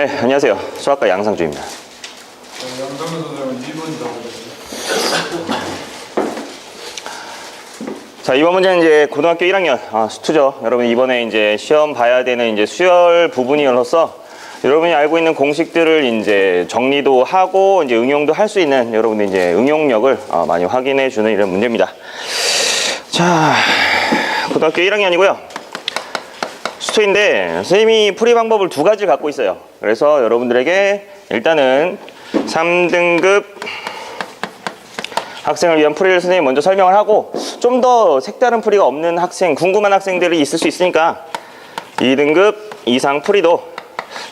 네, 안녕하세요. 수학과 양상주입니다. 양상주 선생님은 2번이라고 자, 이번 문제는 이제 고등학교 1학년 수투죠. 여러분 이번에 이제 시험 봐야 되는 이제 수열 부분이어서 여러분이 알고 있는 공식들을 이제 정리도 하고 이제 응용도 할 수 있는 여러분들 이제 응용력을 많이 확인해 주는 이런 문제입니다. 자, 고등학교 1학년이고요. 수투인데 선생님이 풀이 방법을 두 가지를 갖고 있어요. 그래서 여러분들에게 일단은 3등급 학생을 위한 풀이를 선생님이 먼저 설명을 하고 좀 더 색다른 풀이가 없는 학생, 궁금한 학생들이 있을 수 있으니까 2등급 이상 풀이도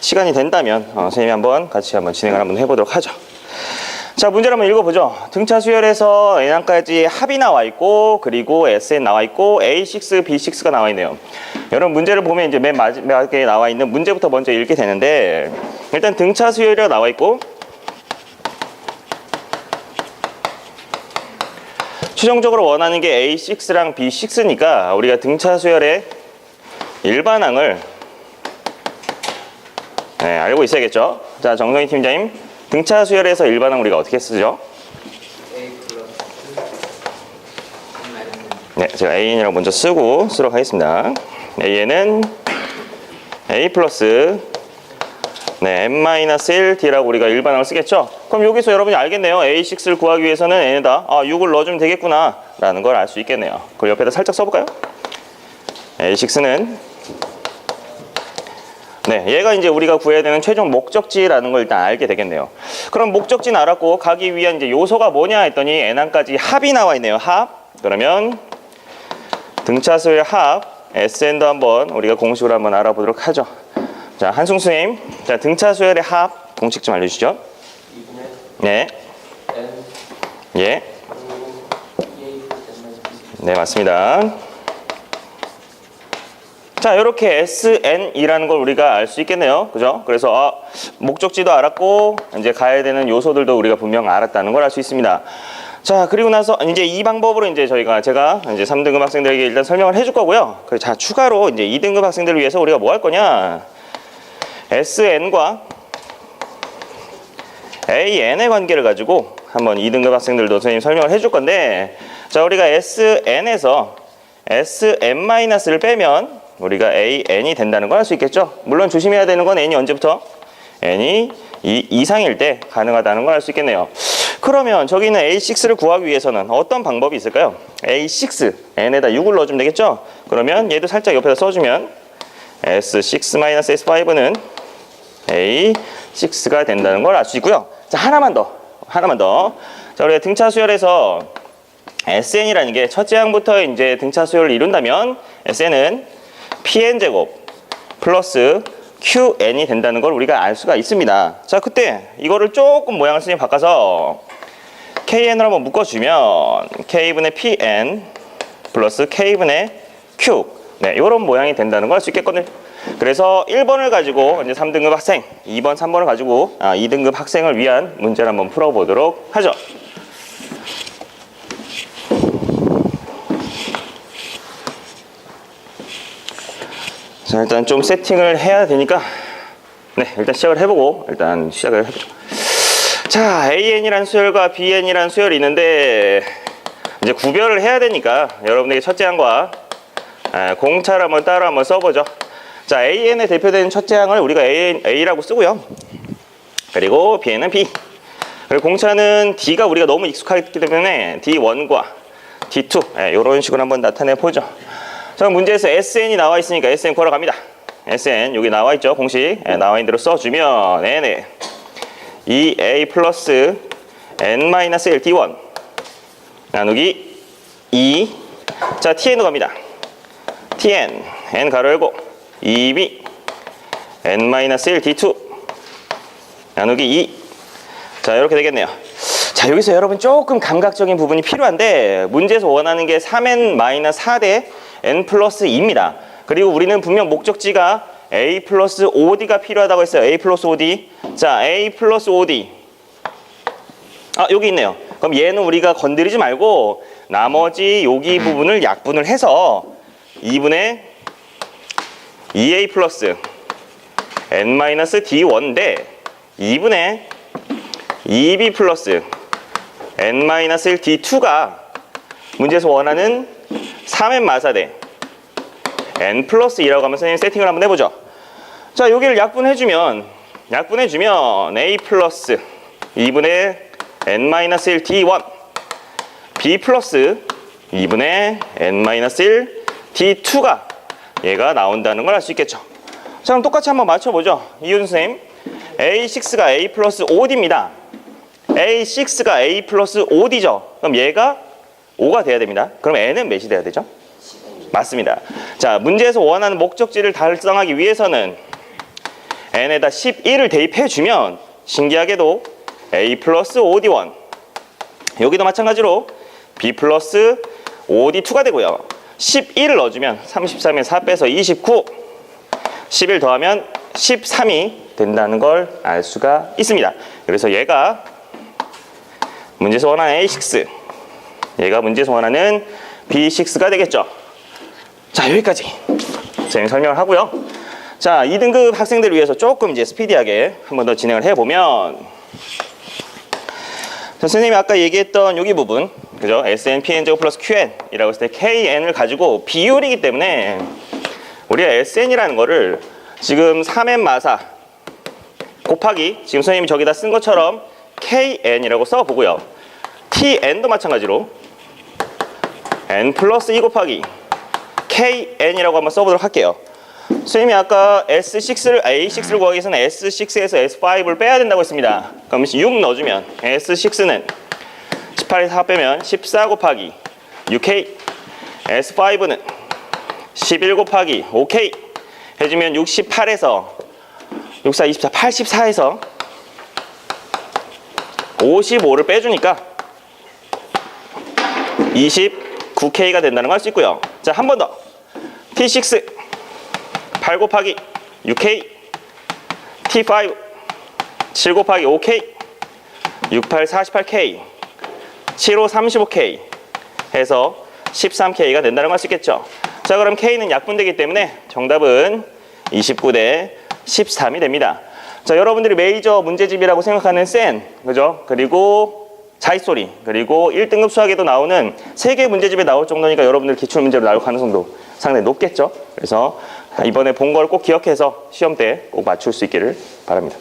시간이 된다면 선생님이 한번 같이 한번 진행을 한번 해보도록 하죠. 자, 문제를 한번 읽어보죠. 등차 수열에서 N항까지 합이 나와 있고 그리고 SN 나와 있고 A6, B6가 나와 있네요. 여러분 문제를 보면 이제 맨 마지막에 나와 있는 문제부터 먼저 읽게 되는데 일단 등차 수열이 나와 있고 최종적으로 원하는 게 A6랑 B6니까 우리가 등차 수열의 일반항을 알고 있어야겠죠. 자, 정성희 팀장님, 등차 수열에서 일반항 우리가 어떻게 쓰죠? 네, 제가 AN이라고 먼저 쓰도록 하겠습니다. AN은 A 플러스 N-1D라고 우리가 일반항을 쓰겠죠? 그럼 여기서 여러분이 알겠네요. A6를 구하기 위해서는 N에다 6을 넣어주면 되겠구나 라는 걸 알 수 있겠네요. 그걸 옆에다 살짝 써볼까요? A6는 얘가 이제 우리가 구해야 되는 최종 목적지라는 걸 일단 알게 되겠네요. 그럼 목적지는 알았고 가기 위한 이제 요소가 뭐냐 했더니 N항까지 합이 나와 있네요. 합. 그러면 등차수열 합 SN도 한번 우리가 공식으로 한번 알아보도록 하죠. 자, 한승 선생님, 자, 등차 수열의 합 공식 좀 알려주시죠. 네. 예. 네, 맞습니다. 자, 이렇게 SN이라는 걸 우리가 알 수 있겠네요. 그죠? 그래서 목적지도 알았고 이제 가야 되는 요소들도 우리가 분명 알았다는 걸 알 수 있습니다. 자, 그리고 나서 이제 이 방법으로 이제 제가 이제 3등급 학생들에게 일단 설명을 해줄 거고요. 자, 추가로 이제 2등급 학생들을 위해서 우리가 뭐 할 거냐? SN과 AN의 관계를 가지고 한번 2등급 학생들도 선생님 설명을 해줄 건데, 자, 우리가 SN에서 SN-를 빼면 우리가 AN이 된다는 걸 알 수 있겠죠? 물론 조심해야 되는 건 N이 언제부터? N이 2 이상일 때 가능하다는 걸 알 수 있겠네요. 그러면 저기 있는 A6를 구하기 위해서는 어떤 방법이 있을까요? A6, N에다 6을 넣어주면 되겠죠? 그러면 얘도 살짝 옆에다 써주면 S6-S5는 A6가 된다는 걸 알 수 있고요. 자, 하나만 더. 자, 우리가 등차 수열에서 SN이라는 게 첫째 항부터 이제 등차 수열을 이룬다면 SN은 PN제곱 플러스 QN이 된다는 걸 우리가 알 수가 있습니다. 자, 그때 이거를 조금 모양을 선생님 바꿔서 KN으로 한번 묶어주면 K분의 PN 플러스 K분의 Q, 이런 모양이 된다는 걸 알 수 있겠거든요. 그래서 1번을 가지고 이제 3등급 학생, 2번, 3번을 가지고 2등급 학생을 위한 문제를 한번 풀어보도록 하죠. 자, 일단 좀 세팅을 해야 되니까 일단 시작을 해보고 시작을 해보죠. 자, AN이라는 수열과 BN이라는 수열이 있는데 이제 구별을 해야 되니까 여러분에게 첫째 항과 공차를 한번 따로 한번 써보죠. 자, AN에 대표되는 첫째 항을 우리가 A라고 쓰고요. 그리고 BN은 B. 그리고 공차는 D가 우리가 너무 익숙하기 때문에 D1과 D2 이런 식으로 한번 나타내 보죠. 자, 문제에서 SN이 나와 있으니까 SN 걸어갑니다. SN 여기 나와 있죠. 공식 나와 있는 대로 써주면 N에 2A 플러스 N-1 D1 나누기 2. 자, TN으로 갑니다. TN N 가로 열고 2B N-1 D2 나누기 2. 자, 이렇게 되겠네요. 자, 여기서 여러분 조금 감각적인 부분이 필요한데 문제에서 원하는 게 3N-4대 N 플러스 2입니다. 그리고 우리는 분명 목적지가 A 플러스 5D가 필요하다고 했어요. A 플러스 5D. 자, A 플러스 5D. 여기 있네요. 그럼 얘는 우리가 건드리지 말고 나머지 여기 부분을 약분을 해서 2분의 2A 플러스 n-d1인데 2분의 2b 플러스 n-1d2가 문제에서 원하는 3n 마사대 n 플러스 2라고 하면 선생님 세팅을 한번 해보죠. 자, 여기를 약분해주면 a 플러스 2분의 n-1d1 b 플러스 2분의 n-1d2가 얘가 나온다는 걸 알 수 있겠죠. 자, 그럼 똑같이 한번 맞춰보죠. 이윤 선생님, a6가 a 플러스 5d입니다. a6가 a 플러스 5d죠. 그럼 얘가 5가 돼야 됩니다. 그럼 n은 몇이 돼야 되죠? 맞습니다. 자, 문제에서 원하는 목적지를 달성하기 위해서는 n에다 11을 대입해주면 신기하게도 a 플러스 5d1 여기도 마찬가지로 b 플러스 5d2가 되고요. 11을 넣어주면 33에 4 빼서 29 11 더하면 13이 된다는 걸 알 수가 있습니다. 그래서 얘가 문제에서 원하는 A6 얘가 문제에서 원하는 B6가 되겠죠. 자, 여기까지 선생님 설명을 하고요. 자, 2등급 학생들을 위해서 조금 이제 스피디하게 한 번 더 진행을 해보면, 자, 선생님이 아까 얘기했던 여기 부분, 그죠? SN, PN제곱 플러스 QN이라고 했을 때 KN을 가지고 비율이기 때문에 우리가 SN이라는 거를 지금 3n 마사 곱하기 지금 선생님이 저기다 쓴 것처럼 KN이라고 써보고요. TN도 마찬가지로 N 플러스 2 곱하기 KN이라고 한번 써보도록 할게요. 선생님이 아까 S6를, A6를 구하기 위해서는 S6에서 S5를 빼야 된다고 했습니다. 그럼 6 넣어주면 S6는 18에서 4 빼면 14 곱하기 6K, S5는 11 곱하기 5K 해주면 68에서 64, 24, 84에서 55를 빼주니까 29K가 된다는 걸 알 수 있고요. 자, 한 번 더. T6 8 곱하기 6K, T5 7 곱하기 5K, 68 48K, 75 35K 해서 13K가 된다는 걸 알 수 있겠죠. 자, 그럼 K는 약분되기 때문에 정답은 29 대 13이 됩니다. 자, 여러분들이 메이저 문제집이라고 생각하는 센, 그죠? 그리고 자릿소리, 그리고 1등급 수학에도 나오는 3개 문제집에 나올 정도니까 여러분들 기출문제로 나올 가능성도 상당히 높겠죠. 그래서 이번에 본 걸 꼭 기억해서 시험 때 꼭 맞출 수 있기를 바랍니다.